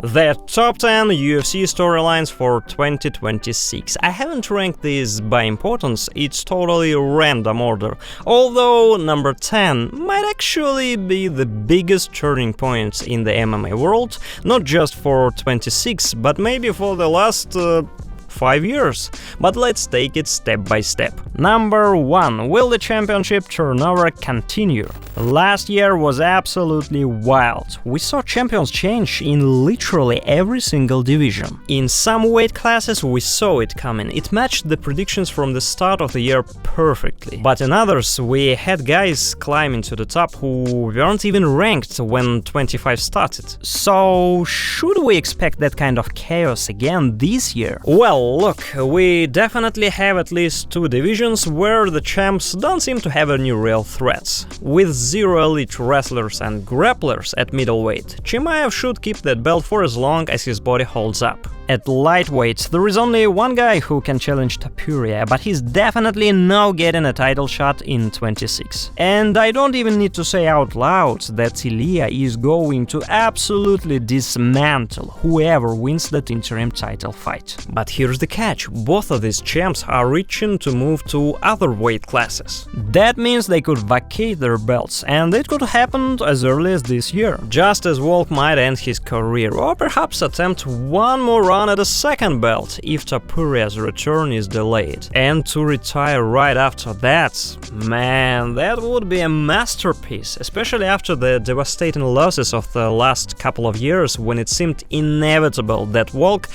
The top 10 UFC storylines for 2026. I haven't ranked these by importance, it's totally random order, although number 10 might actually be the biggest turning point in the MMA world, not just for 26, but maybe for the last 5 years. But let's take it step by step. Number 1. Will the championship turnover continue? Last year was absolutely wild. We saw champions change in literally every single division. In some weight classes we saw it coming, it matched the predictions from the start of the year perfectly. But in others we had guys climbing to the top who weren't even ranked when 25 started. So should we expect that kind of chaos again this year? Well, look, we definitely have at least 2 divisions where the champs don't seem to have any real threats. With 0 elite wrestlers and grapplers at middleweight, Chimaev should keep that belt for as long as his body holds up. At lightweight, there is only one guy who can challenge Topuria, but he's definitely not getting a title shot in 26. And I don't even need to say out loud that Ilia is going to absolutely dismantle whoever wins that interim title fight. But here's the catch, both of these champs are reaching to move to other weight classes. That means they could vacate their belts, and it could happen as early as this year. Just as Volk might end his career, or perhaps attempt one more run at a second belt if Topuria's return is delayed. And to retire right after that, man, that would be a masterpiece, especially after the devastating losses of the last couple of years when it seemed inevitable that Volk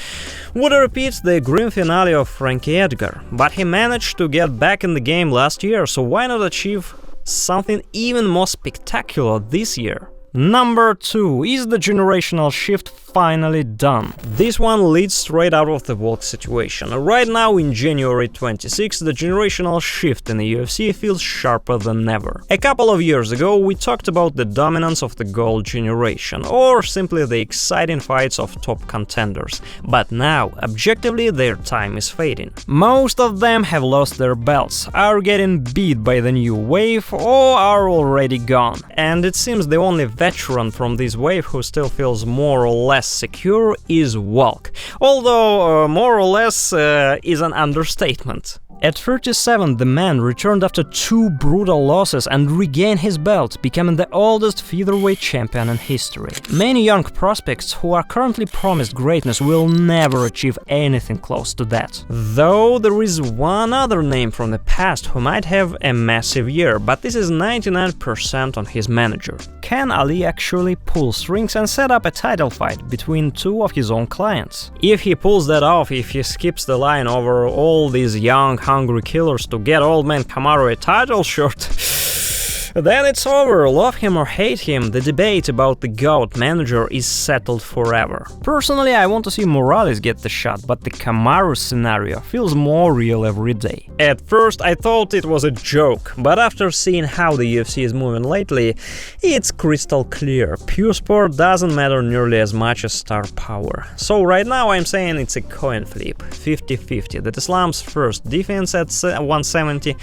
would repeat the grim finale of Frankie Edgar. But he managed to get back in the game last year, so why not achieve something even more spectacular this year? Number 2. Is the generational shift finally done? This one leads straight out of the Volk situation. Right now, in January 26, the generational shift in the UFC feels sharper than ever. A couple of years ago, we talked about the dominance of the gold generation, or simply the exciting fights of top contenders. But now, objectively, their time is fading. Most of them have lost their belts, are getting beat by the new wave, or are already gone. And it seems the only veteran from this wave who still feels more or less secure is Volk, although more or less is an understatement. At 37, the man returned after 2 brutal losses and regained his belt, becoming the oldest featherweight champion in history. Many young prospects who are currently promised greatness will never achieve anything close to that. Though there is one other name from the past who might have a massive year, but this is 99% on his manager. Can Ali actually pull strings and set up a title fight between 2 of his own clients? If he pulls that off, if he skips the line over all these young hungry killers to get old man Kamaru a title shot, then it's over. Love him or hate him, the debate about the GOAT manager is settled forever. Personally, I want to see Morales get the shot, but the Kamaru scenario feels more real every day. At first I thought it was a joke, but after seeing how the UFC is moving lately, it's crystal clear. Pure sport doesn't matter nearly as much as star power. So right now I'm saying it's a coin flip, 50-50, that Islam's first defense at 170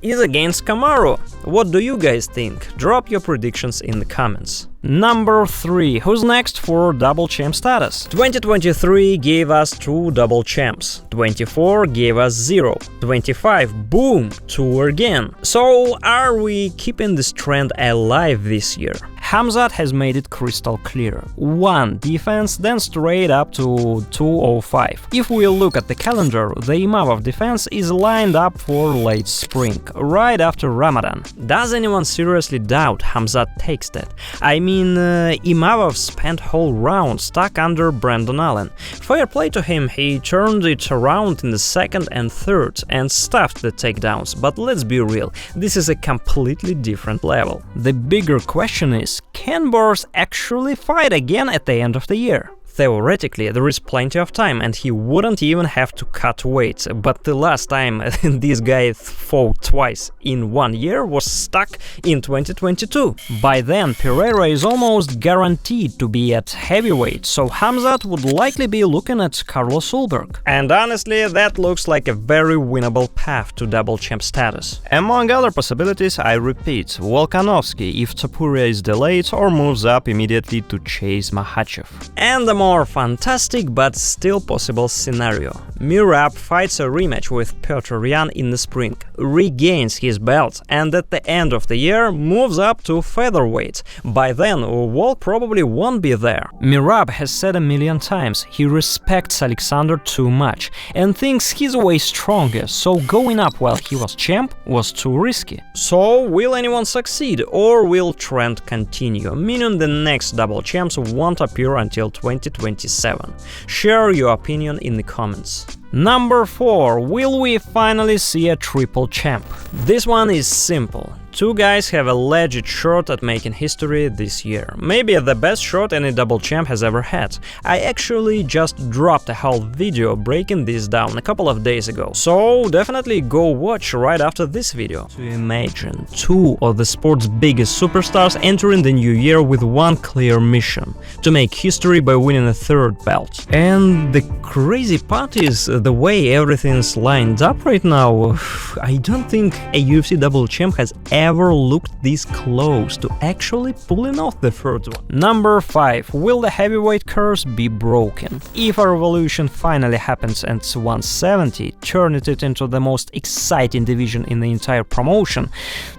is against Kamaru. What do you guys think? Drop your predictions in the comments. Number 3. Who's next for double champ status? 2023 gave us 2 double champs. 24 gave us 0. 25, boom, 2 again. So are we keeping this trend alive this year? Khamzat has made it crystal clear. 1 defense, then straight up to 205. If we look at the calendar, the Imavov defense is lined up for late spring, right after Ramadan. Does anyone seriously doubt Khamzat takes that? I mean, Imavov spent whole round stuck under Brandon Allen. Fair play to him, he turned it around in the second and third and stuffed the takedowns, but let's be real, this is a completely different level. The bigger question is, can Boris actually fight again at the end of the year? Theoretically, there is plenty of time and he wouldn't even have to cut weight, but the last time this guy fought twice in 1 year was stuck in 2022. By then, Pereira is almost guaranteed to be at heavyweight, so Khamzat would likely be looking at Carlos Ulberg. And honestly, that looks like a very winnable path to double champ status. Among other possibilities, I repeat, Volkanovski if Topuria is delayed, belt or moves up immediately to chase Makhachev. And a more fantastic but still possible scenario. Merab fights a rematch with Petr Yan in the spring, regains his belt, and at the end of the year moves up to featherweight. By then, Wall probably won't be there. Merab has said a million times he respects Alexander too much and thinks he's way stronger, so going up while he was champ was too risky. So, will anyone succeed, or will trend continue, meaning the next double champs won't appear until 2027? Share your opinion in the comments. Number 4. Will we finally see a triple champ? This one is simple. Two guys have a legit shot at making history this year. Maybe the best shot any double champ has ever had. I actually just dropped a whole video breaking this down a couple of days ago, so definitely go watch right after this video. To imagine two of the sport's biggest superstars entering the new year with one clear mission: to make history by winning a third belt. And the crazy part is the way everything's lined up right now. I don't think a UFC double champ has ever looked this close to actually pulling off the third one. Number 5. Will the heavyweight curse be broken? If a revolution finally happens at 170, turning it into the most exciting division in the entire promotion,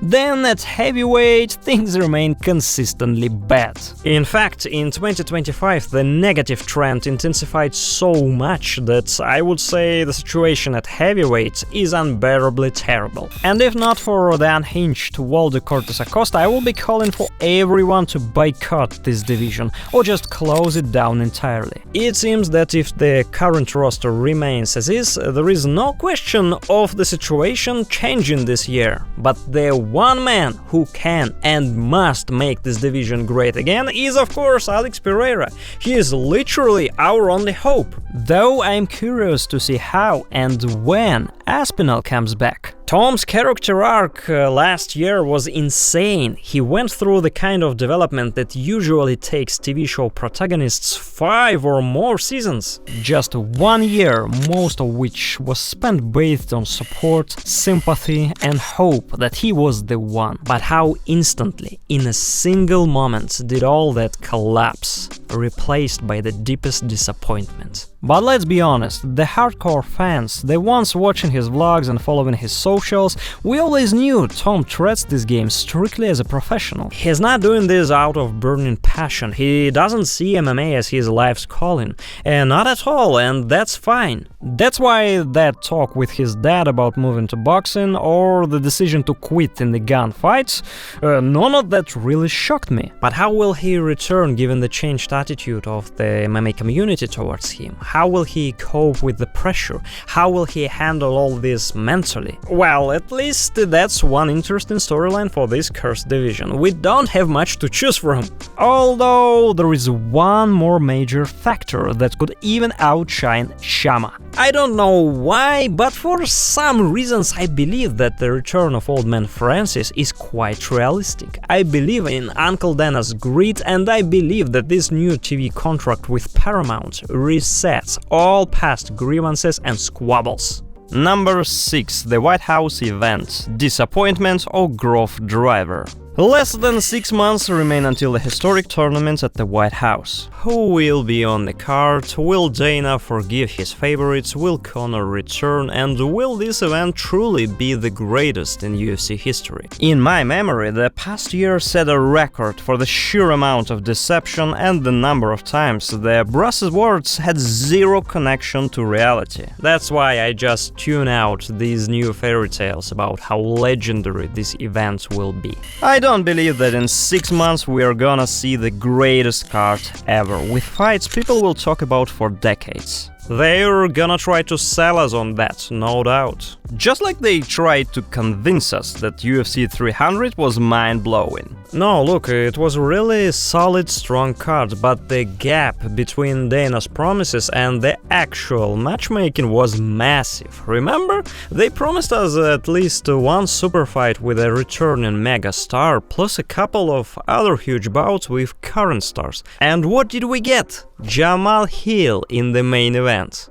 then at heavyweight things remain consistently bad. In fact, in 2025 the negative trend intensified so much that I would say the situation at heavyweight is unbearably terrible. And if not for the unhinged Waldo Cortes Acosta, I will be calling for everyone to boycott this division or just close it down entirely. It seems that if the current roster remains as is, there is no question of the situation changing this year. But the one man who can and must make this division great again is of course Alex Pereira. He is literally our only hope. Though I'm curious to see how and when Aspinall comes back. Tom's character arc last year was insane. He went through the kind of development that usually takes TV show protagonists 5 or more seasons. Just 1 year, most of which was spent based on support, sympathy and hope that he was the one. But how instantly, in a single moment, did all that collapse, replaced by the deepest disappointment. But let's be honest, the hardcore fans, the ones watching his vlogs and following his socials, we always knew Tom treats this game strictly as a professional. He's not doing this out of burning passion, he doesn't see MMA as his life's calling, and not at all, and that's fine. That's why that talk with his dad about moving to boxing, or the decision to quit in the gunfights, none of that really shocked me. But how will he return given the changed attitude of the MMA community towards him? How will he cope with the pressure? How will he handle all this mentally? Well, at least that's one interesting storyline for this cursed division. We don't have much to choose from. Although there is one more major factor that could even outshine Shama. I don't know why, but for some reasons I believe that the return of Old Man Francis is quite realistic. I believe in Uncle Dana's grit, and I believe that this new TV contract with Paramount resets all past grievances and squabbles. Number 6. The White House event. Disappointment or growth driver? Less than 6 months remain until the historic tournament at the White House. Who will be on the card? Will Dana forgive his favorites? Will Conor return? And will this event truly be the greatest in UFC history? In my memory, the past year set a record for the sheer amount of deception and the number of times the brass words had zero connection to reality. That's why I just tune out these new fairy tales about how legendary this event will be. I don't believe that in 6 months we are gonna see the greatest card ever, with fights people will talk about for decades. They're gonna try to sell us on that, no doubt. Just like they tried to convince us that UFC 300 was mind-blowing. No, look, it was really a solid, strong card, but the gap between Dana's promises and the actual matchmaking was massive. Remember? They promised us at least one super fight with a returning megastar, plus a couple of other huge bouts with current stars. And what did we get? Jamal Hill in the main event.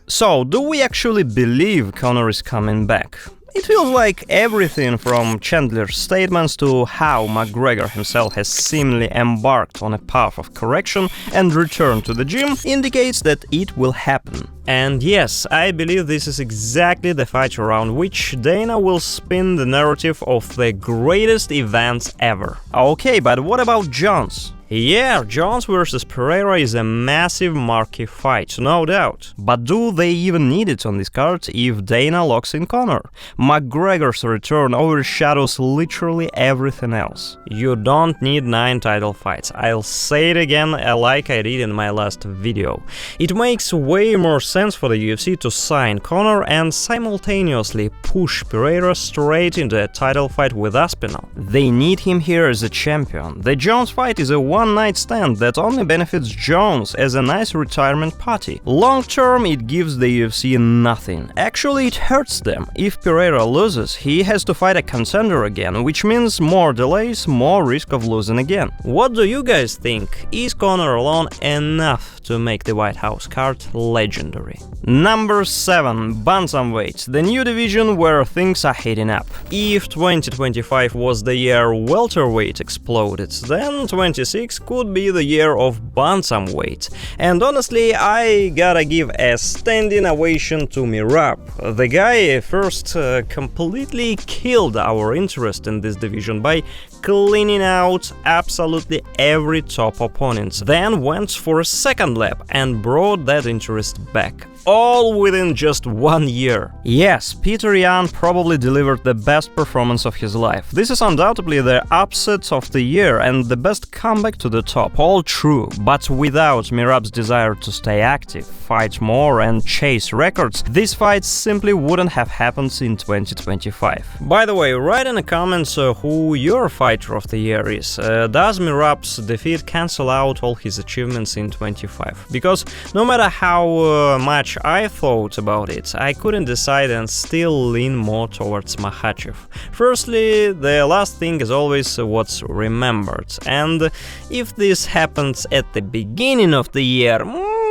So, do we actually believe Conor is coming back? It feels like everything from Chandler's statements to how McGregor himself has seemingly embarked on a path of correction and return to the gym indicates that it will happen. And yes, I believe this is exactly the fight around which Dana will spin the narrative of the greatest events ever. Okay, but what about Jones? Yeah, Jones vs Pereira is a massive marquee fight, no doubt. But do they even need it on this card if Dana locks in Conor? McGregor's return overshadows literally everything else. You don't need 9 title fights. I'll say it again like I did in my last video. It makes way more sense for the UFC to sign Conor and simultaneously push Pereira straight into a title fight with Aspinall. They need him here as a champion. The Jones fight is a one-night stand that only benefits Jones as a nice retirement party. Long term, it gives the UFC nothing. Actually, it hurts them. If Pereira loses, he has to fight a contender again, which means more delays, more risk of losing again. What do you guys think? Is Conor alone enough to make the White House card legendary? Number 7. Bantamweight, the new division where things are heating up. If 2025 was the year welterweight exploded, then 26 could be the year of Bantamweight. And honestly, I gotta give a standing ovation to Merab. The guy first completely killed our interest in this division by cleaning out absolutely every top opponent, then went for a second lap and brought that interest back. All within just 1 year. Yes, Peter Yan probably delivered the best performance of his life. This is undoubtedly the upset of the year and the best comeback to the top, all true. But without Merab's desire to stay active, fight more and chase records, this fight simply wouldn't have happened in 2025. By the way, write in the comments who your fighter of the year is. Does Merab's defeat cancel out all his achievements in 25? Because no matter how much I thought about it, I couldn't decide and still lean more towards Makhachev. Firstly, the last thing is always what's remembered, and if this happens at the beginning of the year,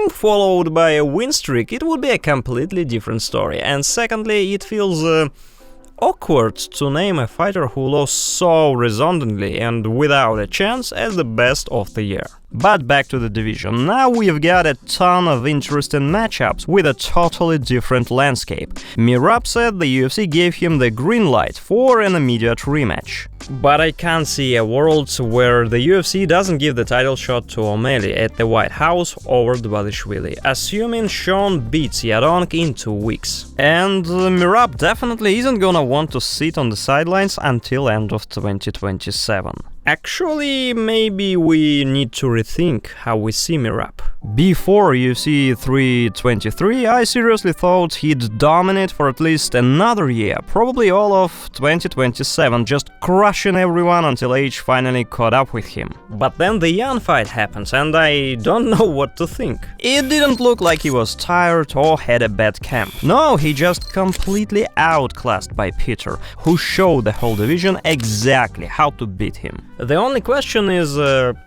followed by a win streak, it would be a completely different story. And secondly, it feels awkward to name a fighter who lost so resoundingly and without a chance as the best of the year. But back to the division. Now we've got a ton of interesting matchups with a totally different landscape. Merab said the UFC gave him the green light for an immediate rematch. But I can't see a world where the UFC doesn't give the title shot to O'Malley at the White House over Dvalishvili, assuming Sean beats Yaronk in 2 weeks. And Merab definitely isn't gonna want to sit on the sidelines until end of 2027. Actually, maybe we need to rethink how we see Merab. Before UFC 323, I seriously thought he'd dominate for at least another year, probably all of 2027, just crushing everyone until age finally caught up with him. But then the Yan fight happens, and I don't know what to think. It didn't look like he was tired or had a bad camp. No, he just completely outclassed by Peter, who showed the whole division exactly how to beat him. The only question is,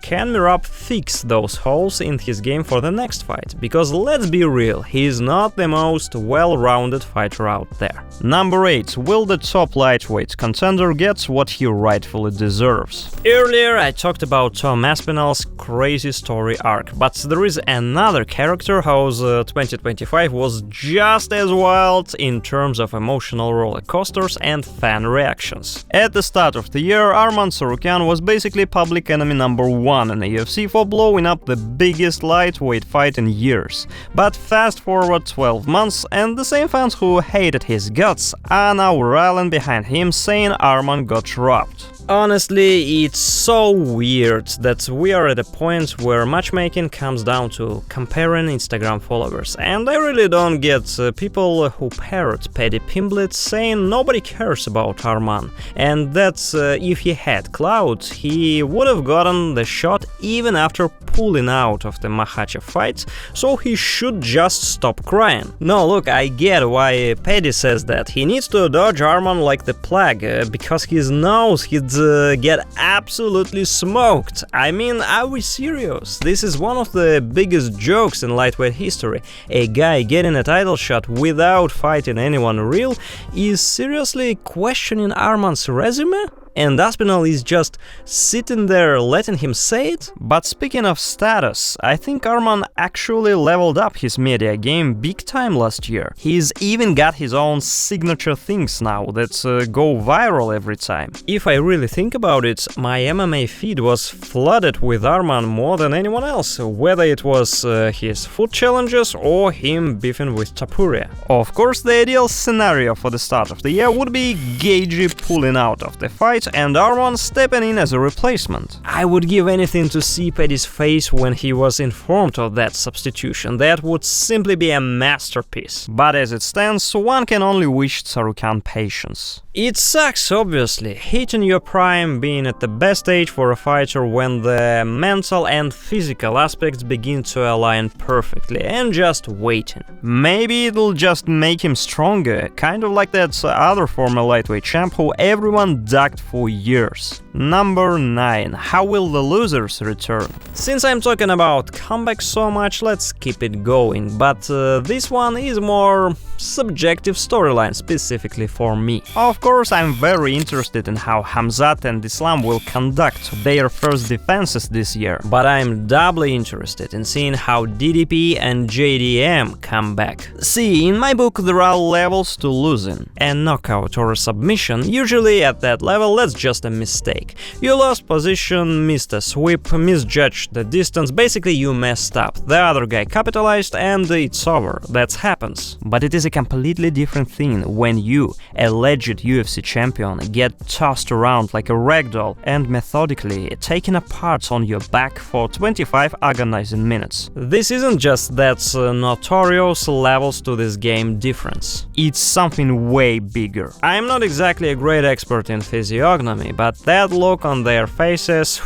can Merab fix those holes in his game for the next fight? Because let's be real, he is not the most well-rounded fighter out there. Number 8. Will the top lightweight contender get what he rightfully deserves? Earlier I talked about Tom Aspinall's crazy story arc, but there is another character whose 2025 was just as wild in terms of emotional roller coasters and fan reactions. At the start of the year, Arman Tsarukyan was basically public enemy number 1 in the UFC for blowing up the biggest lightweight fight in years. But fast forward 12 months and the same fans who hated his guts are now rallying behind him saying Arman got robbed. Honestly, it's so weird that we are at a point where matchmaking comes down to comparing Instagram followers, and I really don't get people who parrot Paddy Pimblett saying nobody cares about Arman, and that if he had clout, he would have gotten the shot even after pulling out of the Makhachev fight, so he should just stop crying. No, look, I get why Paddy says that. He needs to dodge Arman like the plague, because he knows he's get absolutely smoked. I mean, are we serious? This is one of the biggest jokes in lightweight history. A guy getting a title shot without fighting anyone real is seriously questioning Arman's resume? And Aspinall is just sitting there letting him say it? But speaking of status, I think Arman actually leveled up his media game big time last year. He's even got his own signature things now that go viral every time. If I really think about it, my MMA feed was flooded with Arman more than anyone else, whether it was his foot challenges or him beefing with Topuria. Of course, the ideal scenario for the start of the year would be Gagey pulling out of the fight and Arman stepping in as a replacement. I would give anything to see Paddy's face when he was informed of that substitution. That would simply be a masterpiece. But as it stands, one can only wish Tsarukyan patience. It sucks, obviously, hitting your prime, being at the best age for a fighter when the mental and physical aspects begin to align perfectly, and just waiting. Maybe it'll just make him stronger, kind of like that other former lightweight champ who everyone ducked for years. Number 9. How will the losers return? Since I'm talking about comebacks so much, let's keep it going, but this one is more subjective storyline specifically for me. Of course, I'm very interested in how Hamzat and Islam will conduct their first defenses this year, but I'm doubly interested in seeing how DDP and JDM come back. See, in my book there are levels to losing. A knockout or a submission, usually at that level that's just a mistake. You lost position, missed a sweep, misjudged the distance, basically you messed up. The other guy capitalized and it's over. That happens. But it is a completely different thing when you, a legit UFC champion, get tossed around like a ragdoll and methodically taken apart on your back for 25 agonizing minutes. This isn't just that notorious levels to this game difference. It's something way bigger. I'm not exactly a great expert in physiognomy, but that look on their faces...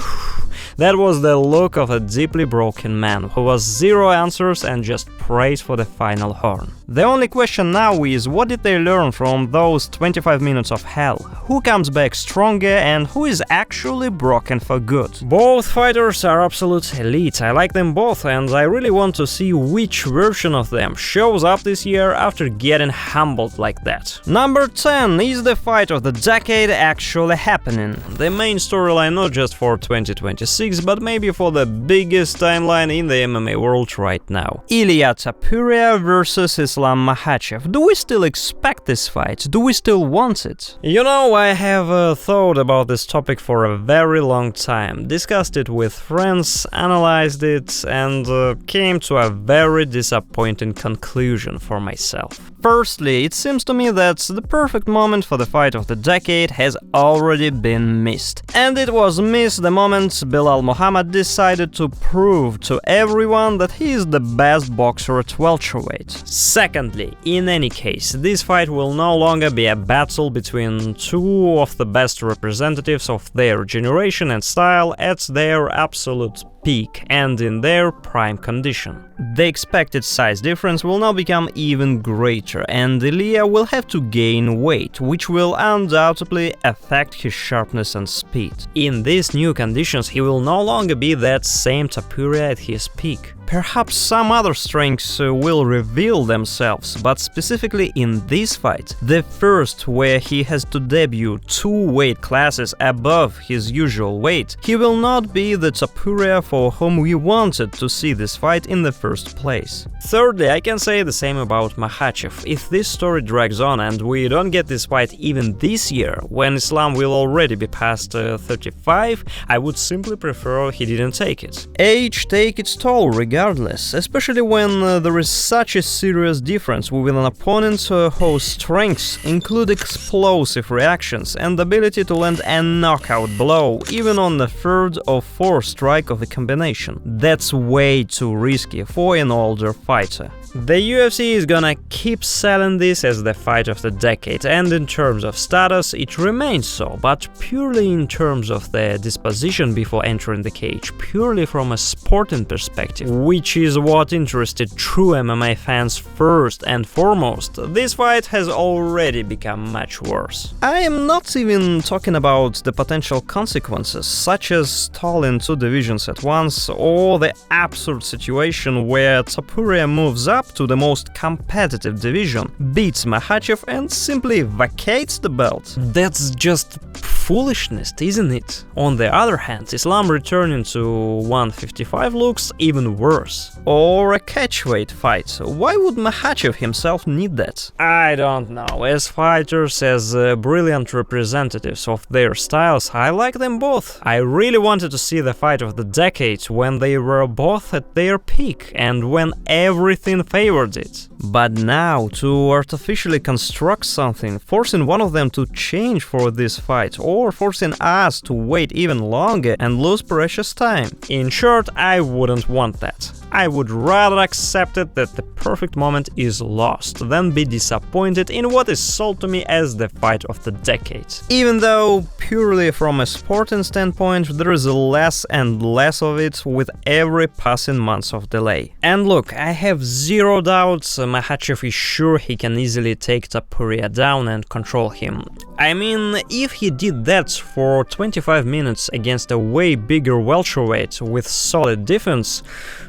That was the look of a deeply broken man who was zero answers and just prays for the final horn. The only question now is, what did they learn from those 25 minutes of hell? Who comes back stronger and who is actually broken for good? Both fighters are absolute elite, I like them both and I really want to see which version of them shows up this year after getting humbled like that. Number 10, is the fight of the decade actually happening? The main storyline not just for 2026, but maybe for the biggest timeline in the MMA world right now. Ilia Topuria versus Islam Makhachev. Do we still expect this fight? Do we still want it? You know, I have thought about this topic for a very long time, discussed it with friends, analyzed it, and came to a very disappointing conclusion for myself. Firstly, it seems to me that the perfect moment for the fight of the decade has already been missed. And it was missed the moment Belal Muhammad decided to prove to everyone that he is the best boxer at welterweight. Secondly, in any case, this fight will no longer be a battle between two of the best representatives of their generation and style at their absolute peak and in their prime condition. The expected size difference will now become even greater, and Ilia will have to gain weight, which will undoubtedly affect his sharpness and speed. In these new conditions, he will no longer be that same Topuria at his peak. Perhaps some other strengths will reveal themselves, but specifically in this fight, the first where he has to debut 2 weight classes above his usual weight, he will not be the Topuria for whom we wanted to see this fight in the first place. Thirdly, I can say the same about Makhachev. If this story drags on and we don't get this fight even this year, when Islam will already be past 35, I would simply prefer he didn't take it. Age take its toll regardless, especially when there is such a serious difference with an opponent whose strengths include explosive reactions and the ability to land a knockout blow even on the third or fourth strike of a combination. That's way too risky for an older fighter. The UFC is gonna keep selling this as the fight of the decade, and in terms of status it remains so, but purely in terms of the disposition before entering the cage, purely from a sporting perspective, which is what interested true MMA fans first and foremost, this fight has already become much worse. I am not even talking about the potential consequences, such as stalling two divisions at once, or the absurd situation where Topuria moves up to the most competitive division, beats Makhachev and simply vacates the belt. That's just foolishness, isn't it? On the other hand, Islam returning to 155 looks even worse. Or a catchweight fight. Why would Makhachev himself need that? I don't know. As fighters, as brilliant representatives of their styles, I like them both. I really wanted to see the fight of the decade when they were both at their peak and when everything favored it. But now, to artificially construct something, forcing one of them to change for this fight, or forcing us to wait even longer and lose precious time. In short, I wouldn't want that. I would rather accept it that the perfect moment is lost than be disappointed in what is sold to me as the fight of the decade. Even though, purely from a sporting standpoint, there is less and less of it with every passing month of delay. And look, I have zero doubts Makhachev is sure he can easily take Topuria down and control him. I mean, if he did that for 25 minutes against a way bigger welterweight with solid defense,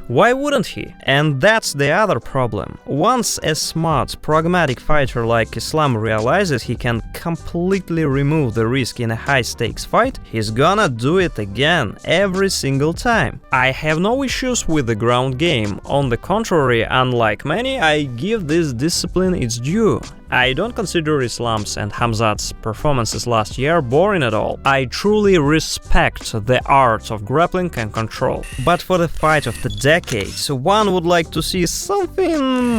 why wouldn't he? And that's the other problem. Once a smart, pragmatic fighter like Islam realizes he can completely remove the risk in a high-stakes fight, he's gonna do it again, every single time. I have no issues with the ground game. On the contrary, unlike many, I give this discipline its due. I don't consider Islam's and Khamzat's performances last year boring at all. I truly respect the art of grappling and control. But for the fight of the decade, one would like to see something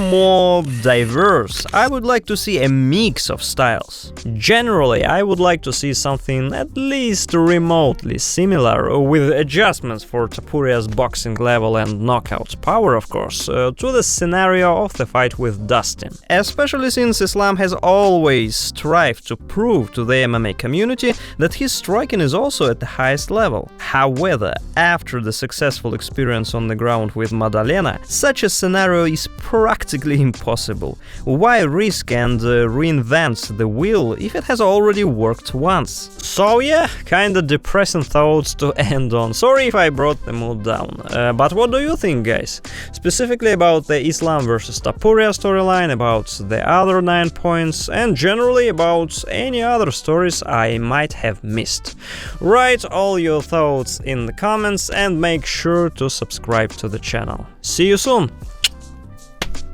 more diverse. I would like to see a mix of styles. Generally, I would like to see something at least remotely similar, with adjustments for Topuria's boxing level and knockout power, of course, to the scenario of the fight with Dustin. Especially since Islam has always strived to prove to the MMA community that his striking is also at the highest level. However, after the successful experience on the ground with Madalena, such a scenario is practically impossible. Why risk and reinvent the wheel if it has already worked once? So yeah, kinda depressing thoughts to end on. Sorry if I brought the mood down. But what do you think, guys? Specifically about the Islam versus Topuria storyline, about the other 9 points, and generally about any other stories I might have missed. Write all your thoughts in the comments and make sure to subscribe to the channel. See you soon!